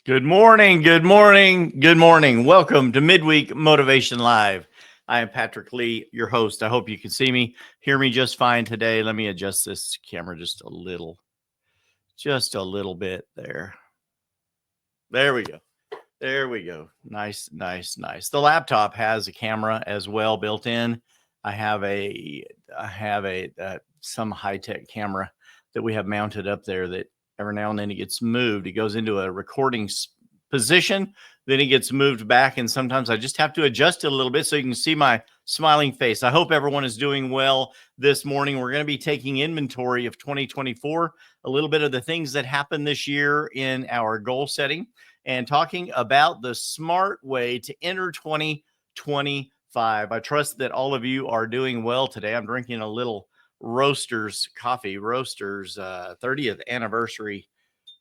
Good morning, good morning, good morning. Welcome to Midweek Motivation Live. I am Patrick Lee, your host. I hope you can see me, hear me just fine today. Let me adjust this camera just a little bit there. There we go. There we go. Nice, nice, nice. The laptop has a camera as well built in. I have some high-tech camera that we have mounted up there that every now and then it gets moved. It goes into a recording position, then it gets moved back, and sometimes I just have to adjust it a little bit so you can see my smiling face. I hope everyone is doing well this morning. We're going to be taking inventory of 2024, a little bit of the things that happened this year in our goal setting, and talking about the smart way to enter 2025. I trust that all of you are doing well today. I'm drinking a little Roasters coffee, Roasters 30th anniversary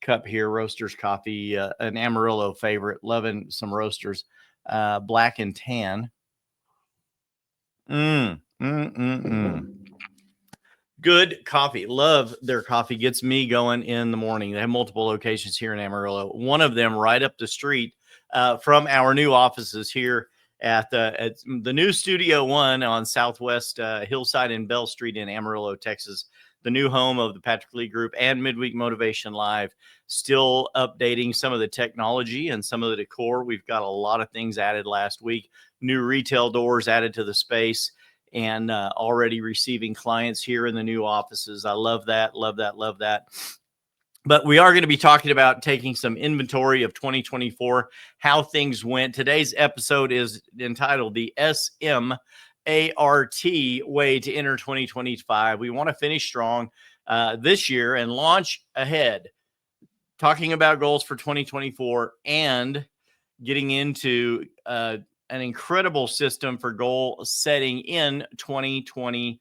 cup here, Roasters coffee, an Amarillo favorite, loving some Roasters, black and tan. Good coffee. Love their coffee. Gets me going in the morning. They have multiple locations here in Amarillo. One of them right up the street from our new offices here at the new Studio One on Southwest Hillside and Bell Street in Amarillo, Texas. The new home of the Patrick Lee Group and Midweek Motivation Live. Still updating some of the technology and some of the decor. We've got a lot of things added last week. New retail doors added to the space, and already receiving clients here in the new offices. I love that, love that, love that. But we are going to be talking about taking some inventory of 2024, how things went. Today's episode is entitled The S.M.A.R.T Way to Enter 2025. We want to finish strong this year and launch ahead, talking about goals for 2024 and getting into an incredible system for goal setting in 2025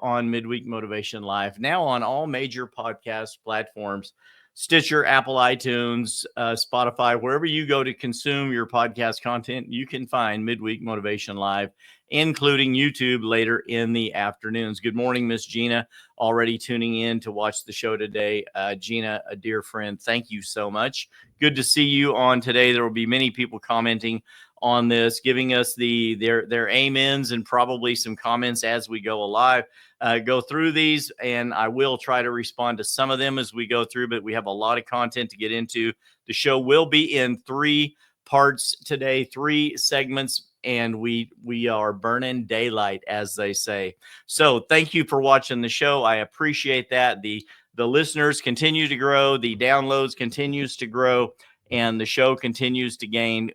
on Midweek Motivation Live. Now on all major podcast platforms, Stitcher, Apple, iTunes, Spotify, wherever you go to consume your podcast content, you can find Midweek Motivation Live, including YouTube later in the afternoons. Good morning, Miss Gina, already tuning in to watch the show today. Gina, a dear friend, thank you so much. Good to see you on today. There will be many people commenting on this, giving us their amens and probably some comments as we go through these, and I will try to respond to some of them as we go through, but we have a lot of content to get into. The show will be in 3 parts today, 3 segments, and we are burning daylight, as they say. So thank you for watching the show. I appreciate that. The listeners continue to grow, the downloads continues to grow, and the show continues to gain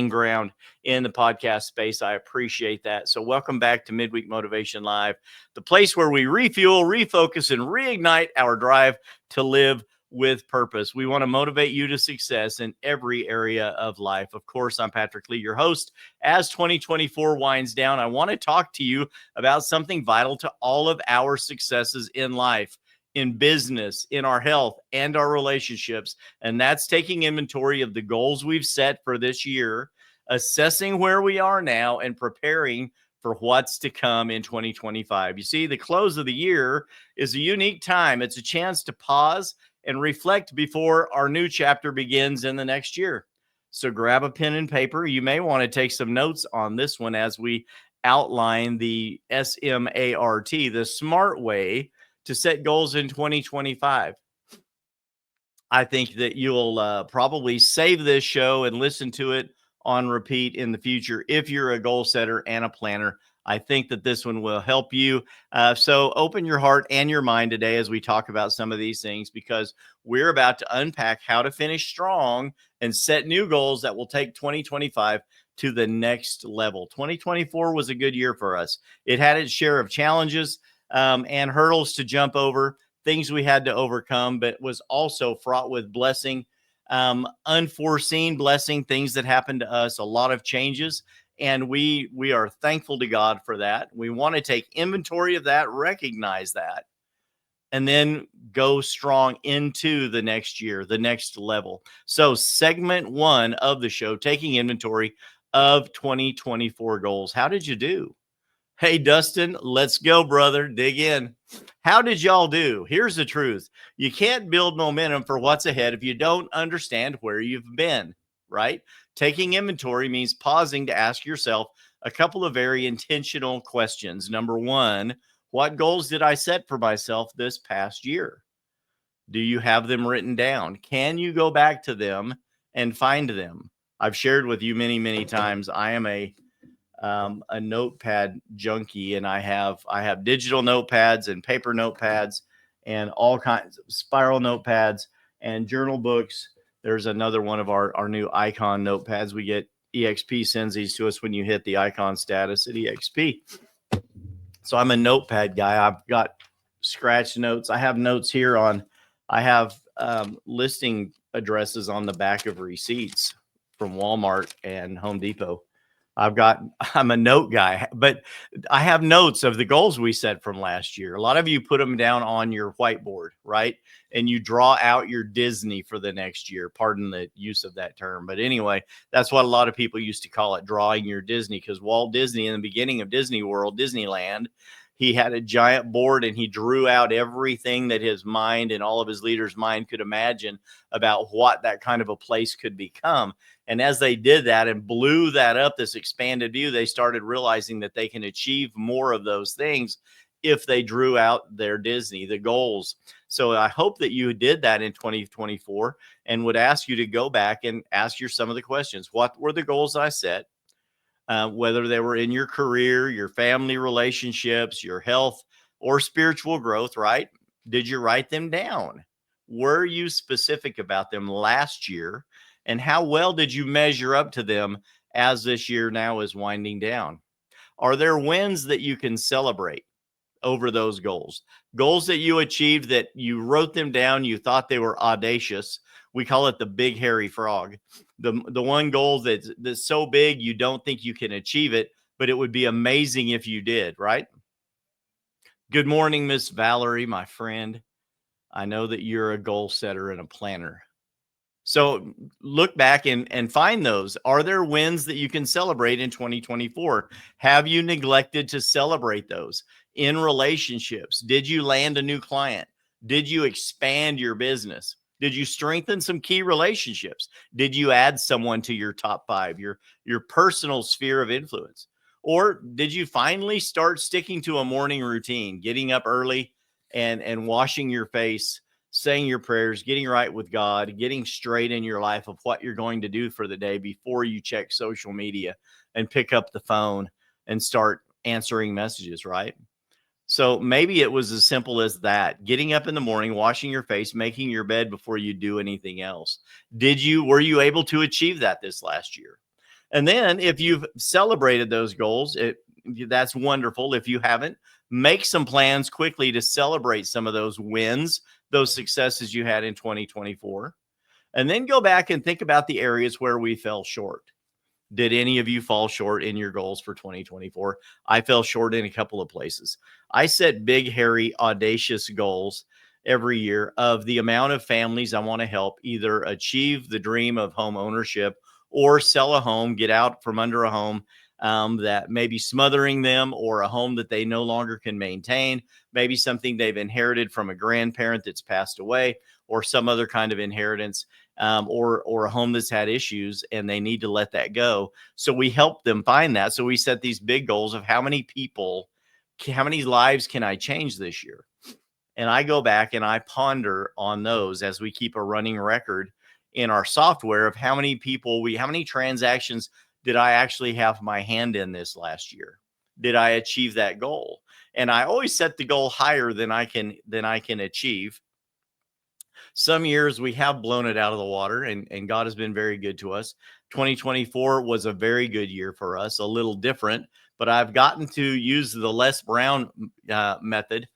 ground in the podcast space. I appreciate that. So welcome back to Midweek Motivation Live, the place where we refuel, refocus, and reignite our drive to live with purpose. We want to motivate you to success in every area of life. Of course, I'm Patrick Lee, your host. As 2024 winds down, I want to talk to you about something vital to all of our successes in life, in business, in our health, and our relationships. And that's taking inventory of the goals we've set for this year, assessing where we are now, and preparing for what's to come in 2025. You see, the close of the year is a unique time. It's a chance to pause and reflect before our new chapter begins in the next year. So grab a pen and paper. You may want to take some notes on this one as we outline the S.M.A.R.T, the SMART way to set goals in 2025. I think that you'll probably save this show and listen to it on repeat in the future if you're a goal setter and a planner. I think that this one will help you. So open your heart and your mind today as we talk about some of these things, because we're about to unpack how to finish strong and set new goals that will take 2025 to the next level. 2024 was a good year for us. It had its share of challenges and hurdles to jump over, things we had to overcome, but was also fraught with blessing, unforeseen blessing, things that happened to us, a lot of changes. And we are thankful to God for that. We want to take inventory of that, recognize that, and then go strong into the next year, the next level. So segment 1 of the show, taking inventory of 2024 goals. How did you do? Hey, Dustin, let's go, brother. Dig in. How did y'all do? Here's the truth. You can't build momentum for what's ahead if you don't understand where you've been, right? Taking inventory means pausing to ask yourself a couple of very intentional questions. Number one, what goals did I set for myself this past year? Do you have them written down? Can you go back to them and find them? I've shared with you many, many times. I am a notepad junkie, and I have digital notepads and paper notepads and all kinds of spiral notepads and journal books. There's another one of our new icon notepads. We get EXP sends these to us when you hit the icon status at EXP. So I'm a notepad guy. I've got scratch notes. I have notes here on, I have listing addresses on the back of receipts from Walmart and Home Depot. I'm a note guy, but I have notes of the goals we set from last year. A lot of you put them down on your whiteboard, right? And you draw out your Disney for the next year. Pardon the use of that term. But anyway, that's what a lot of people used to call it, drawing your Disney, because Walt Disney, in the beginning of Disney World, Disneyland, he had a giant board and he drew out everything that his mind and all of his leaders' mind could imagine about what that kind of a place could become. And as they did that and blew that up, this expanded view, they started realizing that they can achieve more of those things if they drew out their Disney, the goals. So I hope that you did that in 2024, and would ask you to go back and ask yourself some of the questions. What were the goals I set? Whether they were in your career, your family relationships, your health, or spiritual growth, right? Did you write them down? Were you specific about them last year? And how well did you measure up to them as this year now is winding down? Are there wins that you can celebrate over those goals? Goals that you achieved, that you wrote them down, you thought they were audacious. We call it the big hairy frog. The one goal that's so big you don't think you can achieve it, but it would be amazing if you did, right? Good morning, Miss Valerie, my friend. I know that you're a goal setter and a planner. So look back and find those. Are there wins that you can celebrate in 2024? Have you neglected to celebrate those in relationships? Did you land a new client? Did you expand your business? Did you strengthen some key relationships? Did you add someone to your top five, your personal sphere of influence? Or did you finally start sticking to a morning routine, getting up early and washing your face, saying your prayers, getting right with God, getting straight in your life of what you're going to do for the day before you check social media and pick up the phone and start answering messages, right? So maybe it was as simple as that: getting up in the morning, washing your face, making your bed before you do anything else. Were you able to achieve that this last year? And then if you've celebrated those goals, that's wonderful. If you haven't, make some plans quickly to celebrate some of those wins, those successes you had in 2024. And then go back and think about the areas where we fell short. Did any of you fall short in your goals for 2024? I fell short in a couple of places. I set big, hairy, audacious goals every year of the amount of families I want to help either achieve the dream of home ownership or sell a home, get out from under a home that may be smothering them, or a home that they no longer can maintain, maybe something they've inherited from a grandparent that's passed away, or some other kind of inheritance, or a home that's had issues and they need to let that go. So we help them find that. So we set these big goals of how many people, how many lives can I change this year? And I go back and I ponder on those as we keep a running record in our software of how many people how many transactions did I actually have my hand in this last year? Did I achieve that goal? And I always set the goal higher than I can achieve. Some years we have blown it out of the water, and God has been very good to us. 2024 was a very good year for us, a little different, but I've gotten to use the Les Brown method.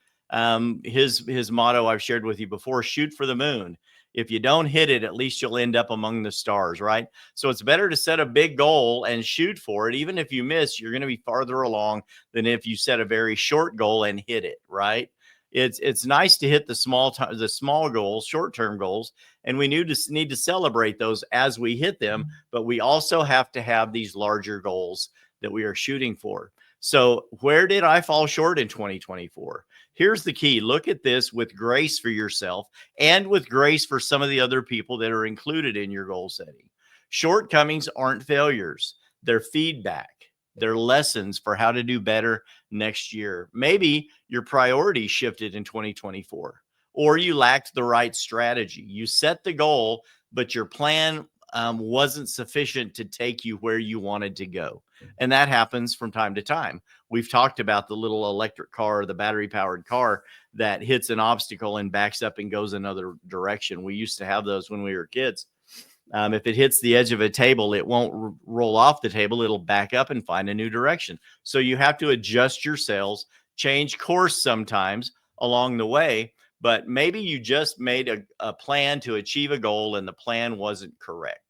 His motto I've shared with you before: shoot for the moon. If you don't hit it, at least you'll end up among the stars, right? So it's better to set a big goal and shoot for it. Even if you miss, you're going to be farther along than if you set a very short goal and hit it, right? It's nice to hit the small goals, short-term goals, and we need to celebrate those as we hit them, but we also have to have these larger goals that we are shooting for. So where did I fall short in 2024? Here's the key. Look at this with grace for yourself and with grace for some of the other people that are included in your goal setting. Shortcomings aren't failures. They're feedback. They're lessons for how to do better next year. Maybe your priorities shifted in 2024, or you lacked the right strategy. You set the goal, but your plan wasn't sufficient to take you where you wanted to go. And that happens from time to time. We've talked about the little electric car, the battery powered car that hits an obstacle and backs up and goes another direction. We used to have those when we were kids. If it hits the edge of a table, it won't roll off the table. It'll back up and find a new direction. So you have to adjust your sails, change course sometimes along the way. But maybe you just made a plan to achieve a goal and the plan wasn't correct.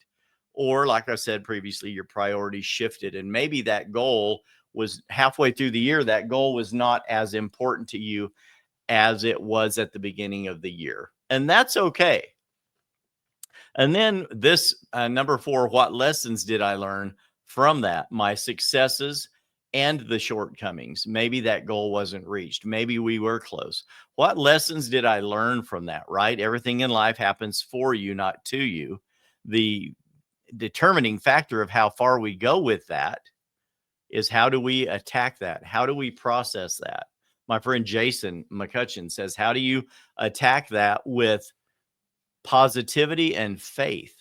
Or, like I said previously, your priorities shifted. And maybe that goal was halfway through the year, that goal was not as important to you as it was at the beginning of the year. And that's okay. And then this number 4, what lessons did I learn from that? My successes and the shortcomings. Maybe that goal wasn't reached. Maybe we were close. What lessons did I learn from that, right? Everything in life happens for you, not to you. The determining factor of how far we go with that is how do we attack that? How do we process that? My friend Jason McCutcheon says, how do you attack that with positivity and faith?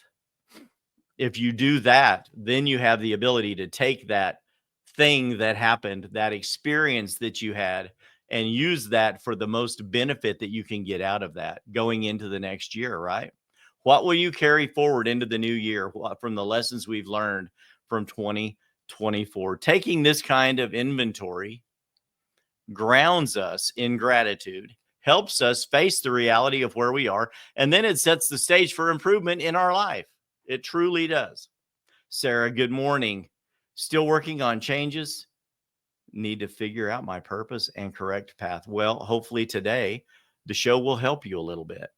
If you do that, then you have the ability to take that thing that happened, that experience that you had, and use that for the most benefit that you can get out of that going into the next year, right? What will you carry forward into the new year from the lessons we've learned from 2024? Taking this kind of inventory grounds us in gratitude, helps us face the reality of where we are, and then it sets the stage for improvement in our life. It truly does. Sarah, good morning. Still working on changes? Need to figure out my purpose and correct path. Well, hopefully today the show will help you a little bit.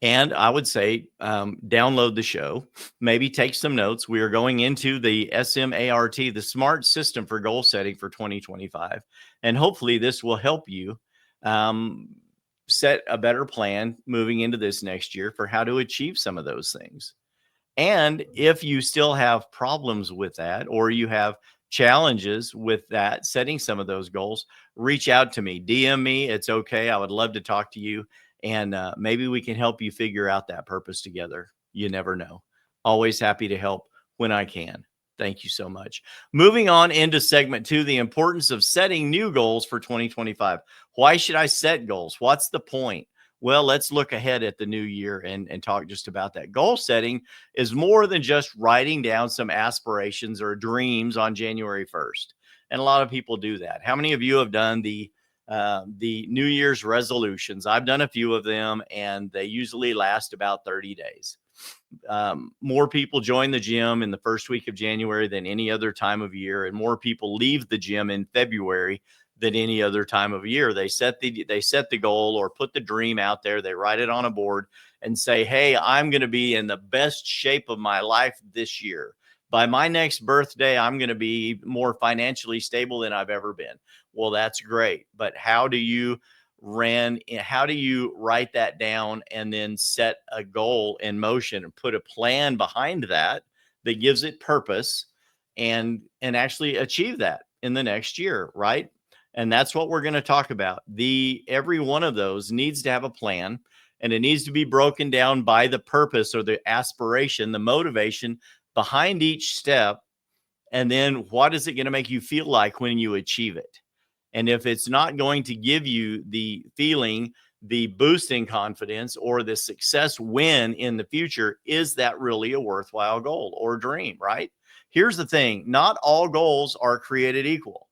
And I would say download the show, maybe take some notes. We are going into the S.M.A.R.T, the SMART system for goal setting for 2025. And hopefully this will help you set a better plan moving into this next year for how to achieve some of those things. And if you still have problems with that, or you have challenges with that, setting some of those goals, reach out to me, DM me. It's okay. I would love to talk to you. And maybe we can help you figure out that purpose together. You never know. Always happy to help when I can. Thank you so much. Moving on into segment 2, the importance of setting new goals for 2025. Why should I set goals? What's the point? Well, let's look ahead at the new year and talk just about that. Goal setting is more than just writing down some aspirations or dreams on January 1st. And a lot of people do that. How many of you have done the New Year's resolutions? I've done a few of them, and they usually last about 30 days. More people join the gym in the first week of January than any other time of year, and more people leave the gym in February than any other time of year. They set the goal or put the dream out there. They write it on a board and say, hey, I'm going to be in the best shape of my life this year. By my next birthday, I'm going to be more financially stable than I've ever been. Well, that's great. But how do you write that down and then set a goal in motion and put a plan behind that that gives it purpose and actually achieve that in the next year, right? And that's what we're going to talk about. Every one of those needs to have a plan, and it needs to be broken down by the purpose or the aspiration, the motivation behind each step. And then what is it going to make you feel like when you achieve it? And if it's not going to give you the feeling, the boost in confidence, or the success win in the future, is that really a worthwhile goal or dream, right? Here's the thing. Not all goals are created equal.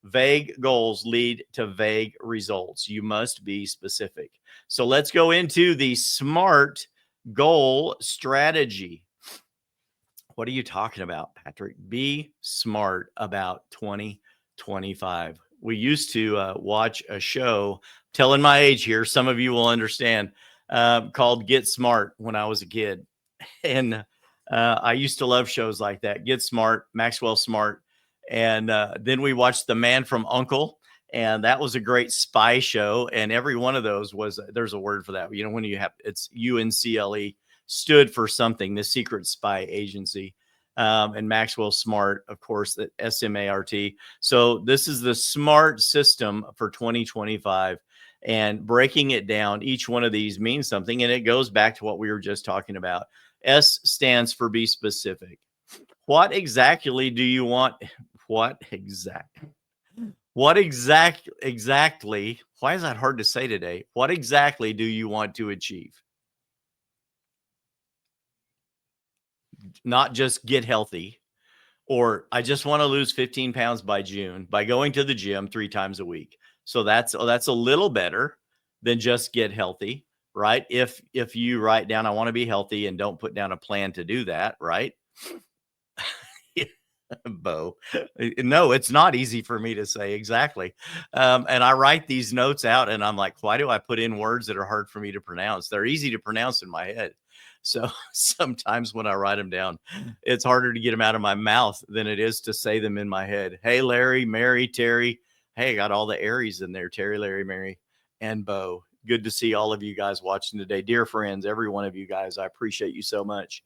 Vague goals lead to vague results. You must be specific. So let's go into the SMART goal strategy. What are you talking about, Patrick? Be smart about 2025. We used to watch a show, telling my age here, some of you will understand, called Get Smart when I was a kid. And I used to love shows like that. Get Smart, Maxwell Smart. And then we watched The Man from Uncle, and that was a great spy show. And every one of those was, there's a word for that. You know, when you have, it's UNCLE, stood for something, the secret spy agency. And Maxwell Smart, of course, the S.M.A.R.T. So this is the SMART system for 2025. And breaking it down, each one of these means something. And it goes back to what we were just talking about. S stands for be specific. What exactly do you want? What exact? Exactly? Why is that hard to say today? What exactly do you want to achieve? Not just get healthy, or I just want to lose 15 pounds by June by going to the gym 3 times a week. So that's a little better than just get healthy, right? If you write down I want to be healthy and don't put down a plan to do that, right? Bo. No, it's not easy for me to say exactly. And I write these notes out and I'm like, why do I put in words that are hard for me to pronounce? They're easy to pronounce in my head. So sometimes when I write them down, it's harder to get them out of my mouth than it is to say them in my head. Hey, Larry, Mary, Terry. Hey, I got all the Aries in there. Terry, Larry, Mary, and Bo. Good to see all of you guys watching today. Dear friends, every one of you guys, I appreciate you so much.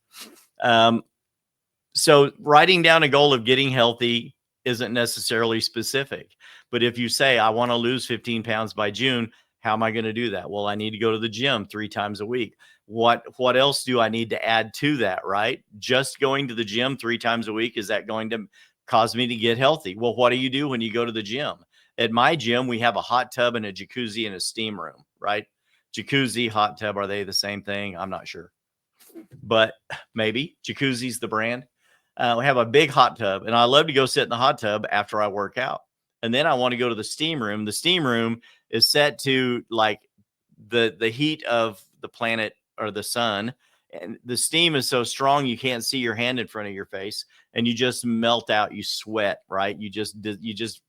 So writing down a goal of getting healthy isn't necessarily specific. But if you say, I want to lose 15 pounds by June, how am I going to do that? Well, I need to go to the gym 3 times a week. What else do I need to add to that, right? Just going to the gym 3 times a week, is that going to cause me to get healthy? Well, what do you do when you go to the gym? At my gym, we have a hot tub and a jacuzzi and a steam room, right? Jacuzzi, hot tub, are they the same thing? I'm not sure, but maybe jacuzzi's the brand. We have a big hot tub, and I love to go sit in the hot tub after I work out. And then I want to go to the steam room. The steam room is set to like the heat of the planet or the sun, and the steam is so strong you can't see your hand in front of your face, and you just melt out. You sweat, right? You just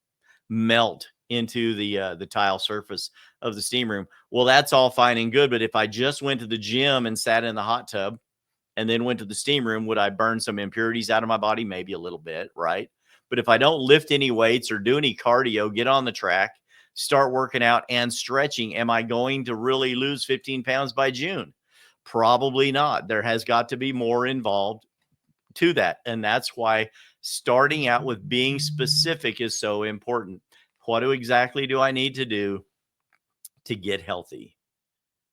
melt into the tile surface of the steam room. Well, that's all fine and good, but if I just went to the gym and sat in the hot tub and then went to the steam room, would I burn some impurities out of my body? Maybe a little bit, right? But if I don't lift any weights or do any cardio, get on the track, start working out and stretching, am I going to really lose 15 pounds by June? Probably not. There has got to be more involved to that. And that's why starting out with being specific is so important. What exactly do I need to do to get healthy?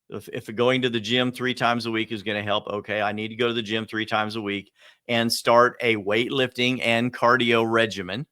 If going to the gym 3 times a week is going to help, okay, I need to go to the gym 3 times a week and start a weightlifting and cardio regimen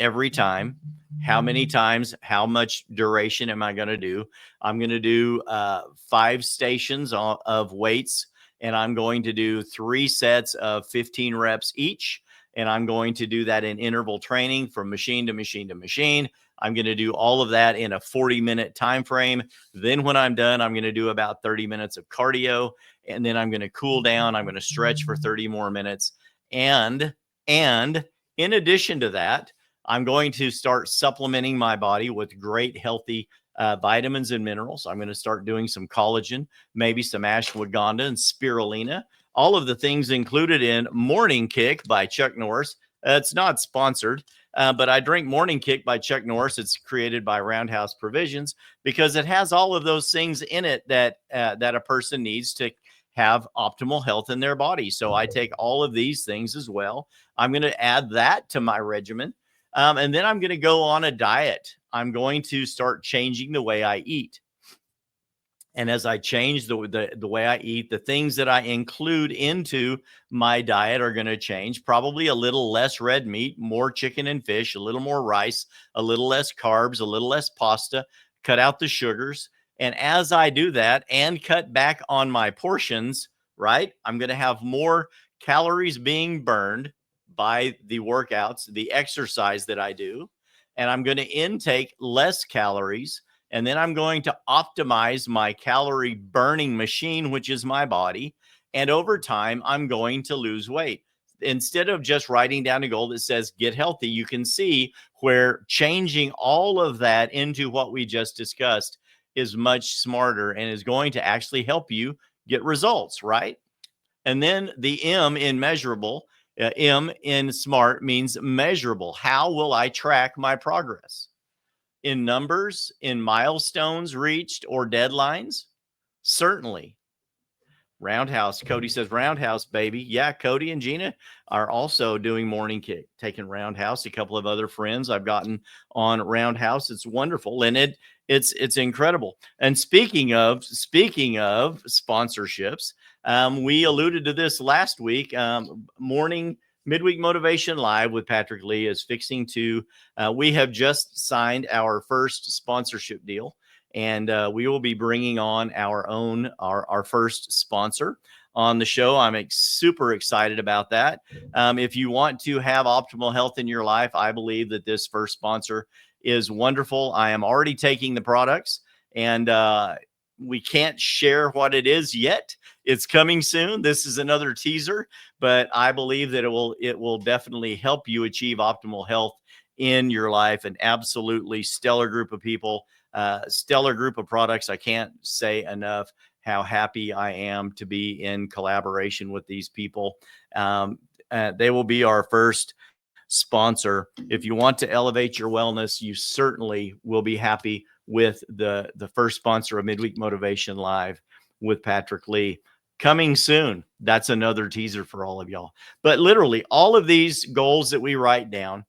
every time. How many times, how much duration am I going to do? I'm going to do 5 stations of weights, and I'm going to do 3 sets of 15 reps each. And I'm going to do that in interval training from machine to machine to machine. I'm going to do all of that in a 40-minute time frame. Then when I'm done, I'm going to do about 30 minutes of cardio, and then I'm going to cool down. I'm going to stretch for 30 more minutes. And in addition to that, I'm going to start supplementing my body with great healthy vitamins and minerals. I'm going to start doing some collagen, maybe some ashwagandha and spirulina, all of the things included in Morning Kick by Chuck Norris. It's not sponsored, but I drink Morning Kick by Chuck Norris. It's created by Roundhouse Provisions because it has all of those things in it that a person needs to have optimal health in their body. So I take all of these things as well. I'm going to add that to my regimen. And then I'm going to go on a diet. I'm going to start changing the way I eat. And as I change the way I eat, the things that I include into my diet are going to change. Probably a little less red meat, more chicken and fish, a little more rice, a little less carbs, a little less pasta, cut out the sugars. And as I do that and cut back on my portions, right, I'm going to have more calories being burned by the workouts, the exercise that I do. And I'm going to intake less calories, and then I'm going to optimize my calorie burning machine, which is my body. And over time, I'm going to lose weight. Instead of just writing down a goal that says get healthy, you can see where changing all of that into what we just discussed is much smarter and is going to actually help you get results, right? And then the M in measurable M in SMART means measurable. How will I track my progress? In numbers, in milestones reached, or deadlines? Certainly. Roundhouse. Cody says, Roundhouse, baby. Yeah, Cody and Gina are also doing morning kick, taking Roundhouse. A couple of other friends I've gotten on Roundhouse. It's wonderful. And it's incredible. And speaking of sponsorships, we alluded to this last week. Midweek Motivation Live with Patrick Lee is fixing to, we have just signed our first sponsorship deal. And we will be bringing on our first sponsor on the show. I'm super excited about that. If you want to have optimal health in your life, I believe that this first sponsor is wonderful. I am already taking the products, and we can't share what it is yet. It's coming soon. This is another teaser, but I believe that it will definitely help you achieve optimal health in your life. An absolutely stellar group of people. Stellar group of products. I can't say enough how happy I am to be in collaboration with these people. They will be our first sponsor. If you want to elevate your wellness, you certainly will be happy with the first sponsor of Midweek Motivation Live with Patrick Lee. Coming soon. That's another teaser for all of y'all. But literally, all of these goals that we write down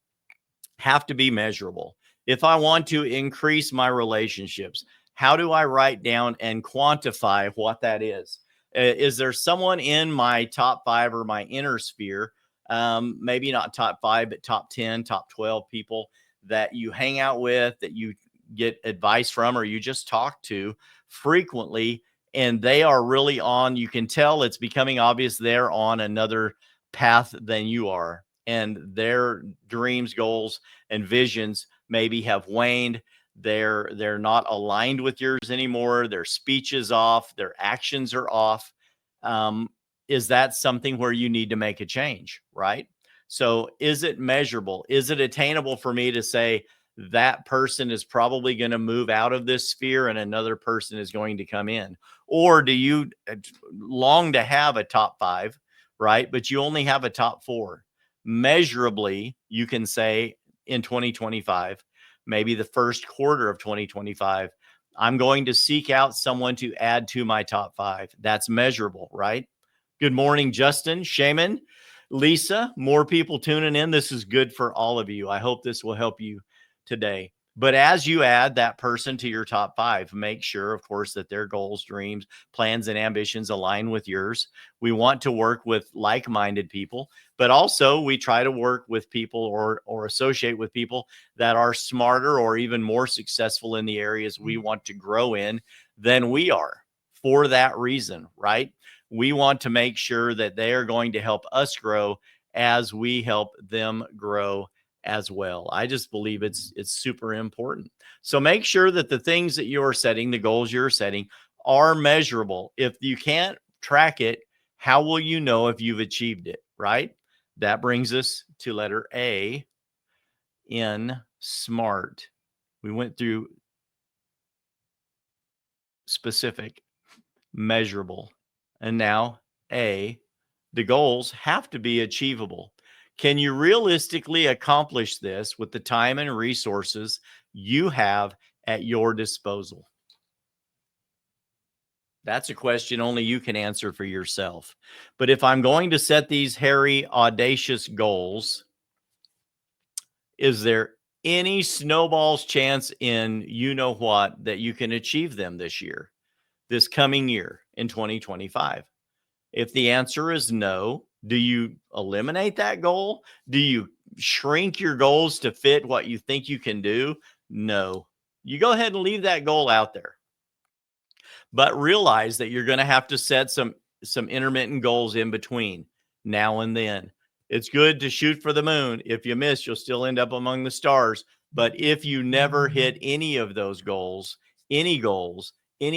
have to be measurable. If I want to increase my relationships, how do I write down and quantify what that is? Is there someone in my top 5 or my inner sphere, maybe not top 5, but top 10, top 12 people that you hang out with, that you get advice from, or you just talk to frequently, and they are really on, you can tell it's becoming obvious they're on another path than you are, and their dreams, goals, and visions maybe have waned. They're not aligned with yours anymore. Their speech is off. Their actions are off. Is that something where you need to make a change, right? So is it measurable? Is it attainable for me to say that person is probably going to move out of this sphere and another person is going to come in? Or do you long to have a top 5, right? But you only have a top 4. Measurably, you can say in 2025, maybe the first quarter of 2025, I'm going to seek out someone to add to my top 5. That's measurable, right? Good morning, Justin, Shaman, Lisa, more people tuning in. This is good for all of you. I hope this will help you today. But as you add that person to your top 5, make sure, of course, that their goals, dreams, plans, and ambitions align with yours. We want to work with like-minded people, but also we try to work with people or associate with people that are smarter or even more successful in the areas we want to grow in than we are. For that reason, right? We want to make sure that they are going to help us grow as we help them grow as well. I just believe it's super important. So make sure that the things that you're setting, the goals you're setting, are measurable. If you can't track it, how will you know if you've achieved it, right? That brings us to letter A in SMART. We went through specific, measurable, and now A, the goals have to be achievable. Can you realistically accomplish this with the time and resources you have at your disposal? That's a question only you can answer for yourself. But if I'm going to set these hairy, audacious goals, is there any snowball's chance in you know what that you can achieve them this year, this coming year in 2025? If the answer is no, do you eliminate that goal? Do you shrink your goals to fit what you think you can do? No. You go ahead and leave that goal out there. But realize that you're going to have to set some intermittent goals in between now and then. It's good to shoot for the moon. If you miss, you'll still end up among the stars. But if you never hit any of those goals, any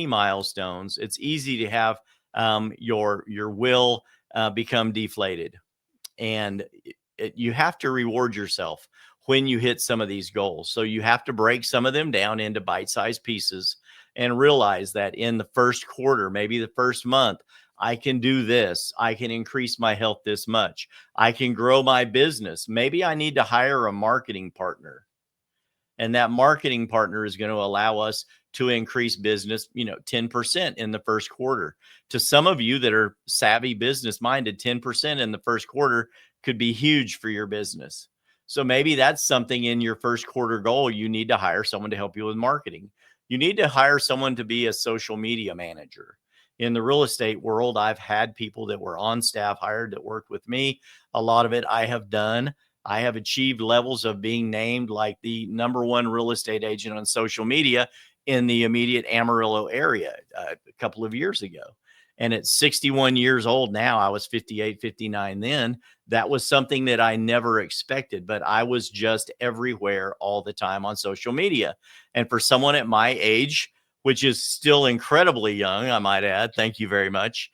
milestones, it's easy to have your will become deflated. And you have to reward yourself when you hit some of these goals. So you have to break some of them down into bite-sized pieces and realize that in the first quarter, maybe the first month, I can do this. I can increase my health this much. I can grow my business. Maybe I need to hire a marketing partner, and that marketing partner is going to allow us to increase business 10% in the first quarter. To some of you that are savvy business minded, 10% in the first quarter could be huge for your business. So maybe that's something in your first quarter goal. You need to hire someone to help you with marketing. You need to hire someone to be a social media manager. In the real estate world, I've had people that were on staff hired that worked with me. A lot of it I have done. I have achieved levels of being named like the #1 real estate agent on social media in the immediate Amarillo area a couple of years ago. And at 61 years old now, I was 58, 59 then. That was something that I never expected, but I was just everywhere all the time on social media. And for someone at my age, which is still incredibly young, I might add, thank you very much.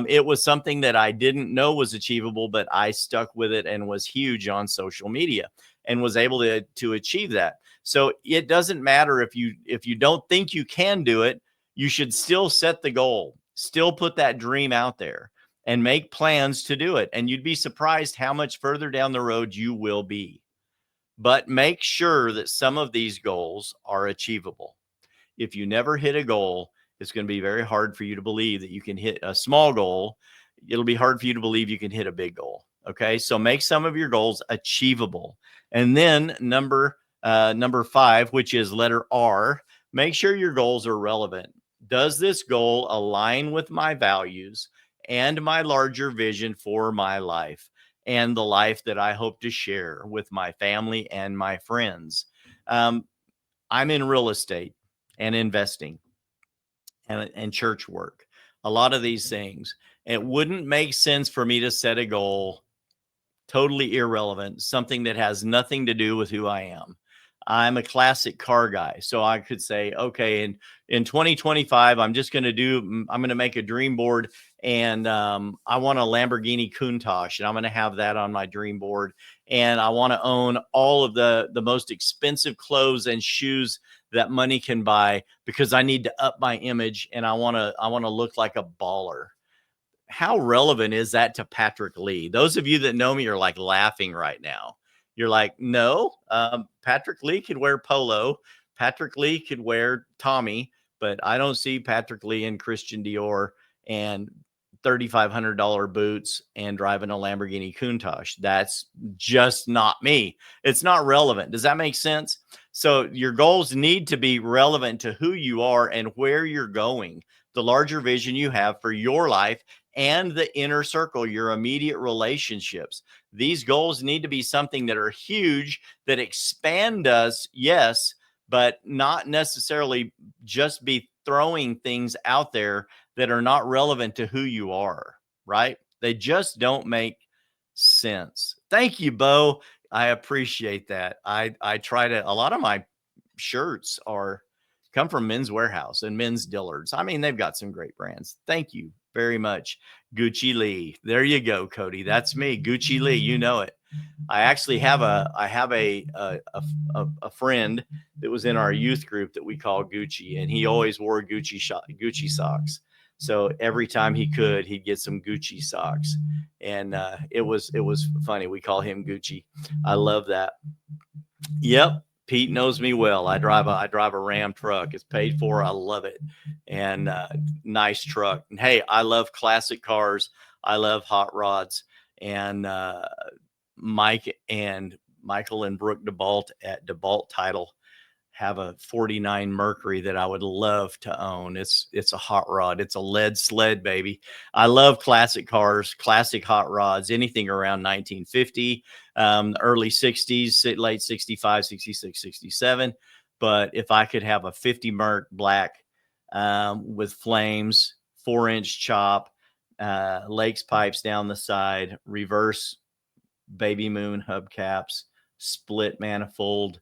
It was something that I didn't know was achievable, but I stuck with it and was huge on social media and was able to achieve that. So it doesn't matter if you don't think you can do it, you should still set the goal, still put that dream out there and make plans to do it. And you'd be surprised how much further down the road you will be. But make sure that some of these goals are achievable. If you never hit a goal, it's going to be very hard for you to believe that you can hit a small goal. It'll be hard for you to believe you can hit a big goal. Okay. So make some of your goals achievable. And then number 5, which is letter R, make sure your goals are relevant. Does this goal align with my values and my larger vision for my life and the life that I hope to share with my family and my friends? I'm in real estate and investing and church work, a lot of these things. It wouldn't make sense for me to set a goal totally irrelevant, something that has nothing to do with who I am. I'm a classic car guy. So I could say, okay, in 2025, I'm going to make a dream board, and I want a Lamborghini Countach, and I'm going to have that on my dream board. And I want to own all of the most expensive clothes and shoes that money can buy because I need to up my image, and I want to look like a baller. How relevant is that to Patrick Lee? Those of you that know me are like laughing right now. You're like, no, Patrick Lee could wear polo. Patrick Lee could wear Tommy, but I don't see Patrick Lee in Christian Dior and $3,500 boots and driving a Lamborghini Countach. That's just not me. It's not relevant. Does that make sense? So your goals need to be relevant to who you are and where you're going, the larger vision you have for your life and the inner circle, your immediate relationships. These goals need to be something that are huge, that expand us, yes, but not necessarily just be throwing things out there that are not relevant to who you are, right? They just don't make sense. Thank you, Bo. I appreciate that. I try to, a lot of my shirts come from Men's Warehouse and Men's Dillards. I mean, they've got some great brands. Thank you very much, Gucci Lee. There you go, Cody. That's me, Gucci Lee. You know it. I actually have a friend that was in our youth group that we call Gucci, and he always wore Gucci socks. So every time he could, he'd get some Gucci socks, and it was funny. We call him Gucci. I love that. Yep. Pete knows me well. I drive a Ram truck. It's paid for. I love it. And nice truck. And hey, I love classic cars. I love hot rods. And Mike and Michael and Brooke DeBalt at DeBalt Title have a 49 Mercury that I would love to own. It's a hot rod. It's a lead sled, baby. I love classic cars, classic hot rods, anything around 1950, early 60s, late 65, 66, 67. But if I could have a 50 Merc black with flames, 4-inch chop, Lakes pipes down the side, reverse baby moon hubcaps, split manifold,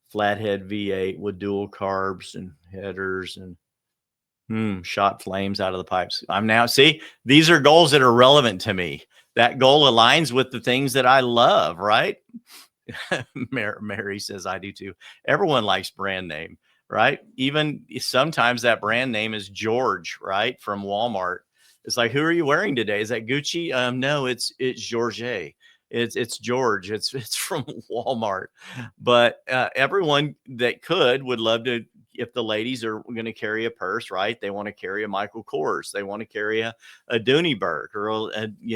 flathead V8 with dual carbs and headers and shot flames out of the pipes. These are goals that are relevant to me. That goal aligns with the things that I love, right? Mary says, I do too. Everyone likes brand name, right? Even sometimes that brand name is George, right? From Walmart. It's like, who are you wearing today? Is that Gucci? No, it's George. It's George. It's from Walmart. But everyone that could would love to. If the ladies are going to carry a purse, right? They want to carry a Michael Kors. They want to carry a Dooneyberg or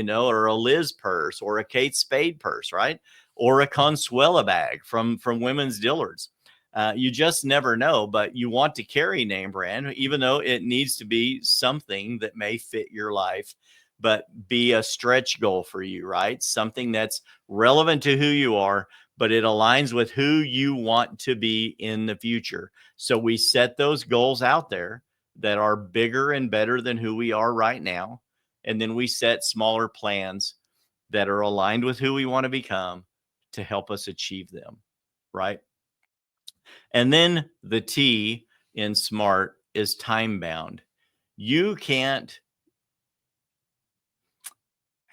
or a Liz purse or a Kate Spade purse, right? Or a Consuela bag from Women's Dillard's. You just never know, but you want to carry name brand, even though it needs to be something that may fit your life, but be a stretch goal for you, right? Something that's relevant to who you are, but it aligns with who you want to be in the future. So we set those goals out there that are bigger and better than who we are right now. And then we set smaller plans that are aligned with who we want to become to help us achieve them, right? And then the T in SMART is time bound. You can't,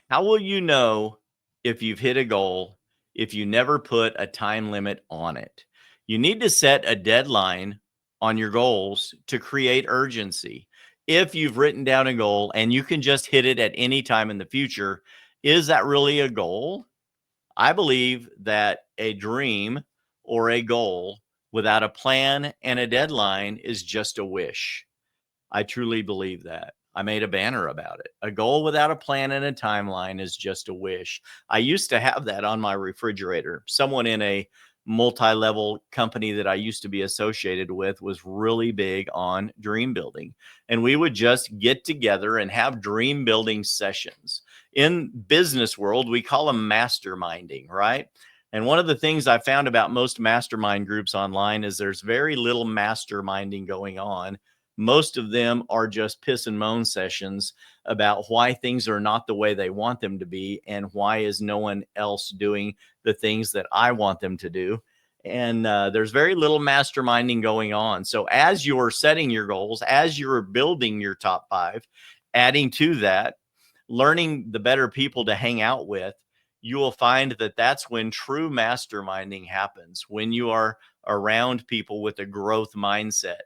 how will you know if you've hit a goal if you never put a time limit on it? You need to set a deadline on your goals to create urgency. If you've written down a goal and you can just hit it at any time in the future, is that really a goal? I believe that a dream or a goal without a plan and a deadline is just a wish. I truly believe that. I made a banner about it. A goal without a plan and a timeline is just a wish. I used to have that on my refrigerator. Someone in a multi-level company that I used to be associated with was really big on dream building. And we would just get together and have dream building sessions. In business world, we call them masterminding, right? And one of the things I found about most mastermind groups online is there's very little masterminding going on. Most of them are just piss and moan sessions about why things are not the way they want them to be and why is no one else doing the things that I want them to do. And there's very little masterminding going on. So as you're setting your goals, as you're building your top five, adding to that, learning the better people to hang out with, you will find that that's when true masterminding happens, when you are around people with a growth mindset,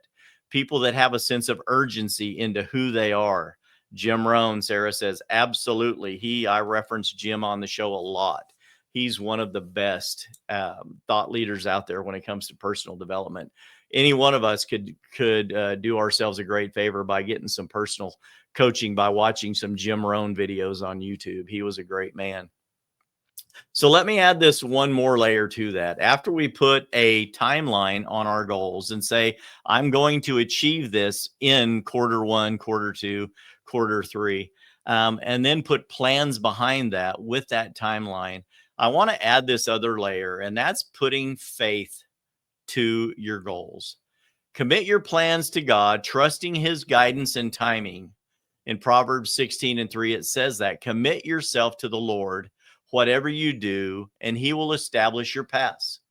people that have a sense of urgency into who they are. Jim Rohn, Sarah says, absolutely. I reference Jim on the show a lot. He's one of the best thought leaders out there when it comes to personal development. Any one of us could do ourselves a great favor by getting some personal coaching by watching some Jim Rohn videos on YouTube. He was a great man. So let me add this one more layer to that. After we put a timeline on our goals and say, I'm going to achieve this in quarter one, quarter two, quarter three, and then put plans behind that with that timeline, I want to add this other layer, and that's putting faith to your goals. Commit your plans to God, trusting his guidance and timing. In Proverbs 16:3, it says that commit yourself to the Lord, whatever you do, and he will establish your paths.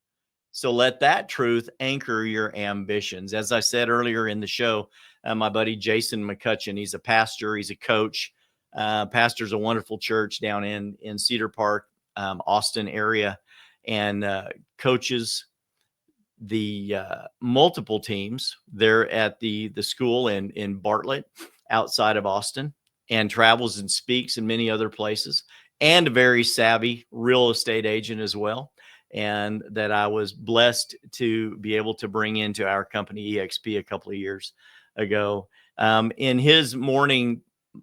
So let that truth anchor your ambitions. As I said earlier in the show, my buddy Jason McCutcheon, he's a pastor, he's a coach, pastors a wonderful church down in Cedar Park, Austin area, and coaches the multiple teams there at the school in Bartlett outside of Austin, and travels and speaks in many other places, and a very savvy real estate agent as well, and that I was blessed to be able to bring into our company EXP a couple of years ago. In his morning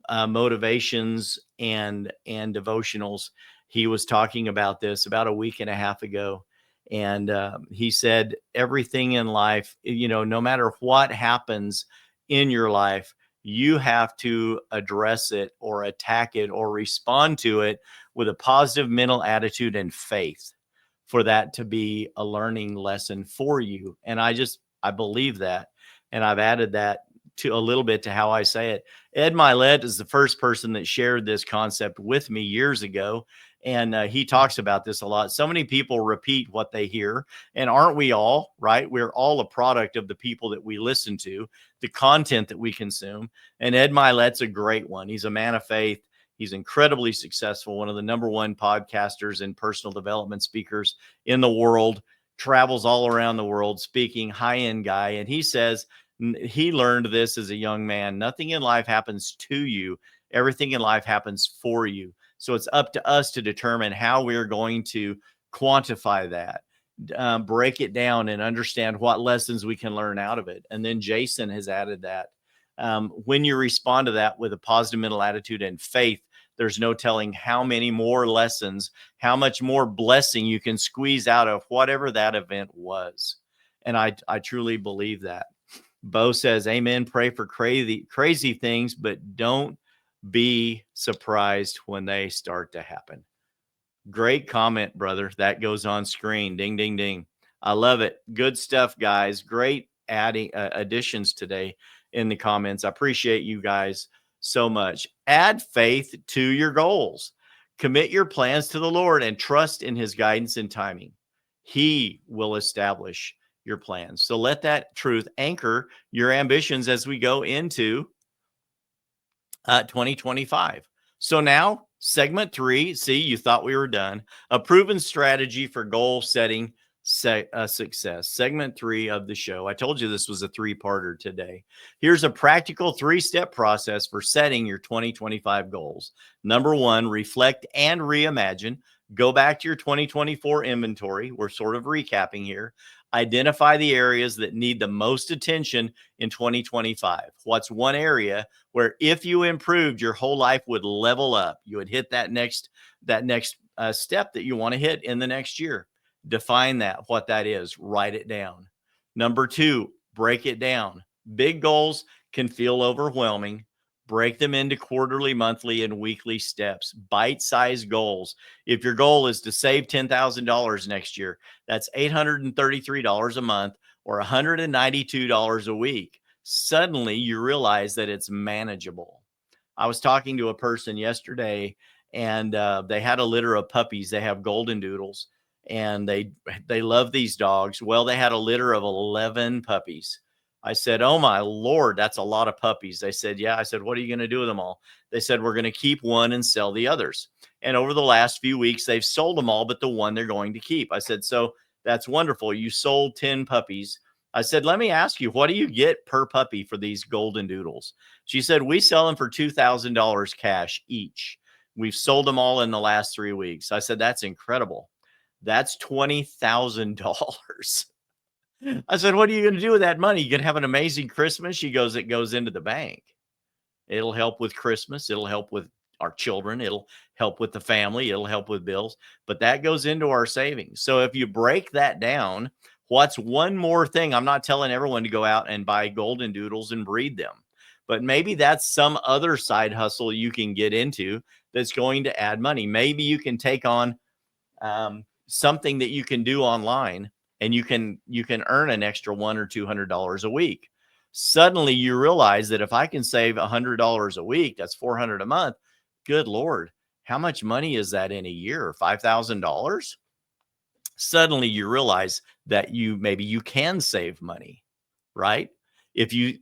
motivations and devotionals, he was talking about this about a week and a half ago. And he said, everything in life, no matter what happens in your life, you have to address it or attack it or respond to it with a positive mental attitude and faith for that to be a learning lesson for you. And I believe that. And I've added that to a little bit to how I say it. Ed Milet is the first person that shared this concept with me years ago. And he talks about this a lot. So many people repeat what they hear. And aren't we all, right? We're all a product of the people that we listen to, the content that we consume. And Ed Milet's a great one. He's a man of faith. He's incredibly successful, one of the number one podcasters and personal development speakers in the world, travels all around the world speaking, high-end guy. And he says he learned this as a young man. Nothing in life happens to you. Everything in life happens for you. So it's up to us to determine how we're going to quantify that, break it down, and understand what lessons we can learn out of it. And then Jason has added that when you respond to that with a positive mental attitude and faith, there's no telling how many more lessons, how much more blessing you can squeeze out of whatever that event was. And I truly believe that. Bo says, amen. Pray for crazy things, but don't be surprised when they start to happen. Great comment, brother. That goes on screen. Ding, ding, ding. I love it. Good stuff, guys. Great adding additions today in the comments. I appreciate you guys so much. Add faith to your goals. Commit your plans to the Lord and trust in his guidance and timing. He will establish your plans. So let that truth anchor your ambitions as we go into 2025. So now segment 3, see, you thought we were done. A proven strategy for goal setting success. Segment 3 of the show. I told you this was a 3-parter today. Here's a practical 3-step process for setting your 2025 goals. Number 1, reflect and reimagine. Go back to your 2024 inventory. We're sort of recapping here. Identify the areas that need the most attention in 2025. What's one area where if you improved, your whole life would level up? You would hit that next step that you want to hit in the next year. Define that, what that is. Write it down. Number 2, break it down. Big goals can feel overwhelming. Break them into quarterly, monthly, and weekly steps. Bite-sized goals. If your goal is to save $10,000 next year, that's $833 a month or $192 a week. Suddenly you realize that it's manageable. I was talking to a person yesterday, and they had a litter of puppies. They have golden doodles, and they love these dogs. Well, they had a litter of 11 puppies. I said, oh my Lord, that's a lot of puppies. They said, yeah. I said, what are you going to do with them all? They said, we're going to keep one and sell the others. And over the last few weeks, they've sold them all, but the one they're going to keep. I said, so that's wonderful. You sold 10 puppies. I said, let me ask you, what do you get per puppy for these golden doodles? She said, we sell them for $2,000 cash each. We've sold them all in the last 3 weeks. I said, that's incredible. That's $20,000. I said, what are you going to do with that money? You can have an amazing Christmas. She goes, it goes into the bank. It'll help with Christmas. It'll help with our children. It'll help with the family. It'll help with bills. But that goes into our savings. So if you break that down, what's one more thing? I'm not telling everyone to go out and buy golden doodles and breed them. But maybe that's some other side hustle you can get into that's going to add money. Maybe you can take on something that you can do online, and you can earn an extra $100 or $200 a week. Suddenly you realize that if I can save $100 a week, that's $400 a month. Good Lord, how much money is that in a year? $5,000? Suddenly you realize that maybe you can save money, right? If you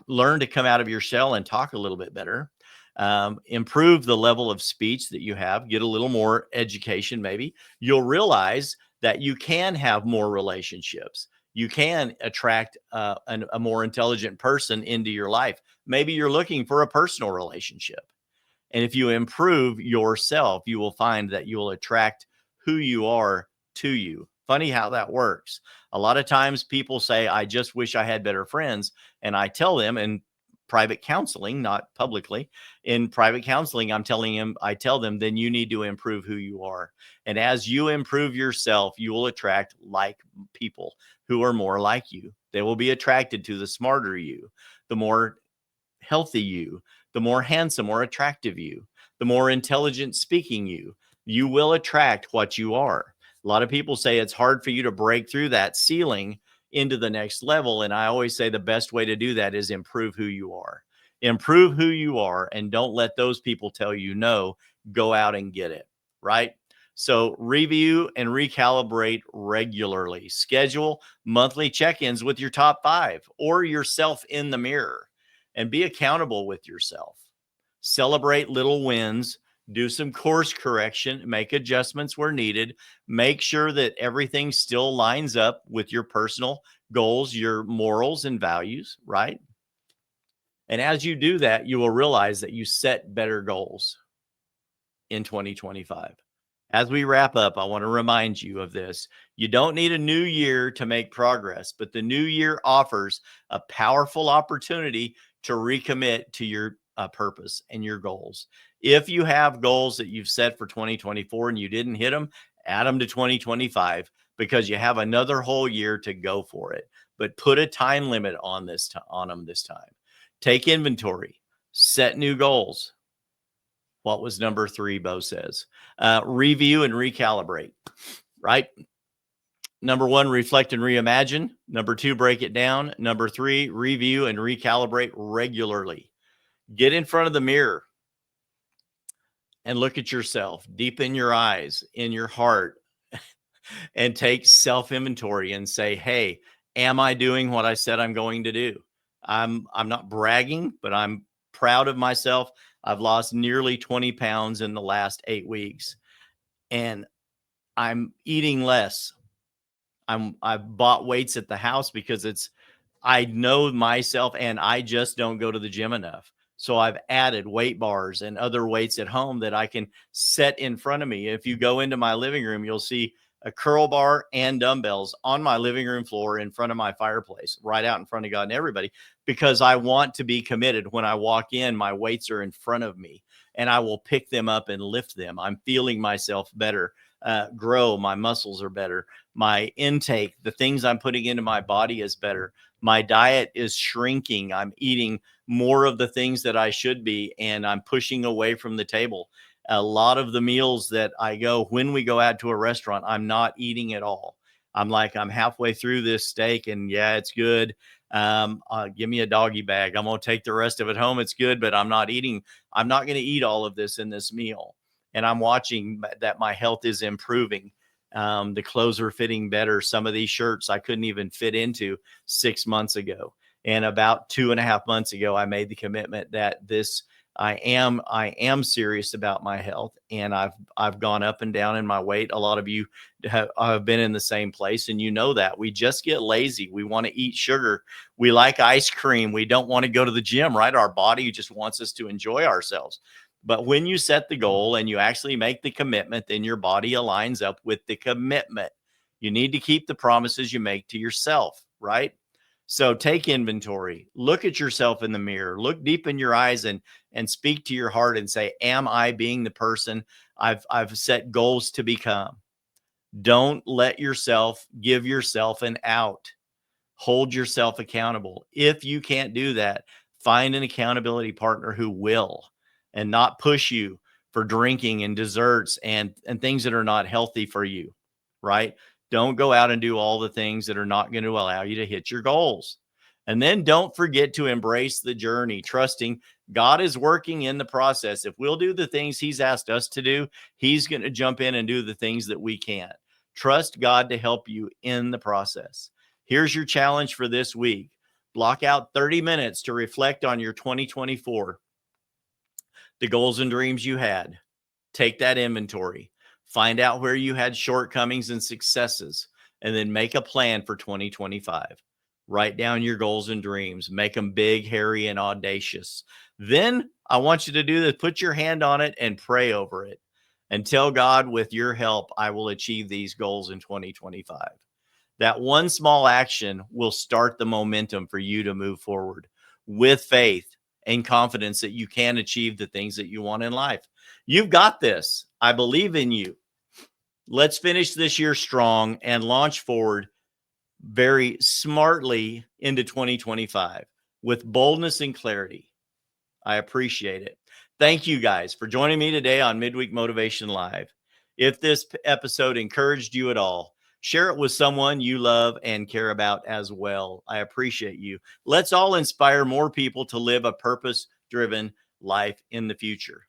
learn to come out of your shell and talk a little bit better, improve the level of speech that you have, get a little more education, maybe you'll realize that you can have more relationships. You can attract a more intelligent person into your life. Maybe you're looking for a personal relationship. And if you improve yourself, you will find that you will attract who you are to you. Funny how that works. A lot of times people say, I just wish I had better friends. And I tell them in private counseling, not publicly, in private counseling, I tell them, then you need to improve who you are. And as you improve yourself, you will attract like people who are more like you. They will be attracted to the smarter you, the more healthy you, the more handsome or attractive you, the more intelligent speaking you. You will attract what you are. A lot of people say it's hard for you to break through that ceiling into the next level. And I always say the best way to do that is improve who you are. Improve who you are, and don't let those people tell you no. Go out and get it, right? So review and recalibrate regularly. Schedule monthly check-ins with your top 5 or yourself in the mirror, and be accountable with yourself. Celebrate little wins. Do some course correction, make adjustments where needed, make sure that everything still lines up with your personal goals, your morals and values, right? And as you do that, you will realize that you set better goals in 2025. As we wrap up, I want to remind you of this. You don't need a new year to make progress, but the new year offers a powerful opportunity to recommit to your purpose and your goals. If you have goals that you've set for 2024 and you didn't hit them, add them to 2025 because you have another whole year to go for it. But put a time limit on them this time. Take inventory, set new goals. What was number 3, Bo says? Review and recalibrate, right? Number 1, reflect and reimagine. Number 2, break it down. Number 3, review and recalibrate regularly. Get in front of the mirror and look at yourself deep in your eyes, in your heart, and take self-inventory and say, hey, am I doing what I said I'm going to do? I'm not bragging, but I'm proud of myself. I've lost nearly 20 pounds in the last 8 weeks, and I'm eating less. I've bought weights at the house because I know myself and I just don't go to the gym enough. So I've added weight bars and other weights at home that I can set in front of me. If you go into my living room, you'll see a curl bar and dumbbells on my living room floor in front of my fireplace, right out in front of God and everybody, because I want to be committed. When I walk in, my weights are in front of me and I will pick them up and lift them. I'm feeling myself better, grow. My muscles are better. My intake, the things I'm putting into my body is better. My diet is shrinking. I'm eating more of the things that I should be, and I'm pushing away from the table. A lot of the meals that when we go out to a restaurant, I'm not eating at all. I'm halfway through this steak and yeah, it's good. Give me a doggy bag. I'm going to take the rest of it home. It's good, but I'm not eating. I'm not going to eat all of this in this meal. And I'm watching that my health is improving. The clothes are fitting better. Some of these shirts I couldn't even fit into 6 months ago. And about 2.5 months ago, I made the commitment that I am serious about my health, and I've gone up and down in my weight. A lot of you have been in the same place, and you know that we just get lazy. We want to eat sugar. We like ice cream. We don't want to go to the gym, right? Our body just wants us to enjoy ourselves. But when you set the goal and you actually make the commitment, then your body aligns up with the commitment. You need to keep the promises you make to yourself, right? So take inventory, look at yourself in the mirror, look deep in your eyes and speak to your heart and say, am I being the person I've set goals to become? Don't let yourself give yourself an out. Hold yourself accountable. If you can't do that, find an accountability partner who will, and not push you for drinking and desserts and things that are not healthy for you, right? Don't go out and do all the things that are not going to allow you to hit your goals. And then don't forget to embrace the journey, trusting God is working in the process. If we'll do the things he's asked us to do, he's going to jump in and do the things that we can't. Trust God to help you in the process. Here's your challenge for this week. Block out 30 minutes to reflect on your 2024, the goals and dreams you had. Take that inventory. Find out where you had shortcomings and successes, and then make a plan for 2025. Write down your goals and dreams. Make them big, hairy, and audacious. Then I want you to do this. Put your hand on it and pray over it. And tell God, with your help, I will achieve these goals in 2025. That one small action will start the momentum for you to move forward with faith and confidence that you can achieve the things that you want in life. You've got this. I believe in you. Let's finish this year strong and launch forward very smartly into 2025 with boldness and clarity. I appreciate it. Thank you guys for joining me today on Midweek Motivation Live. If this episode encouraged you at all, share it with someone you love and care about as well. I appreciate you. Let's all inspire more people to live a purpose-driven life in the future.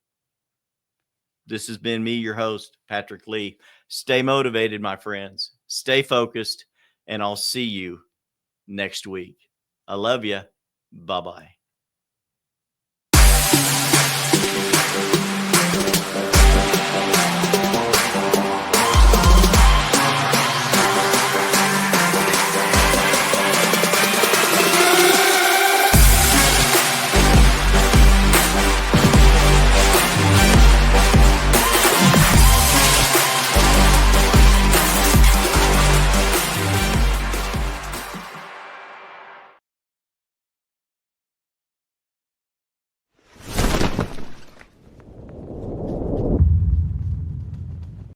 This has been me, your host, Patrick Lee. Stay motivated, my friends. Stay focused, and I'll see you next week. I love you. Bye-bye.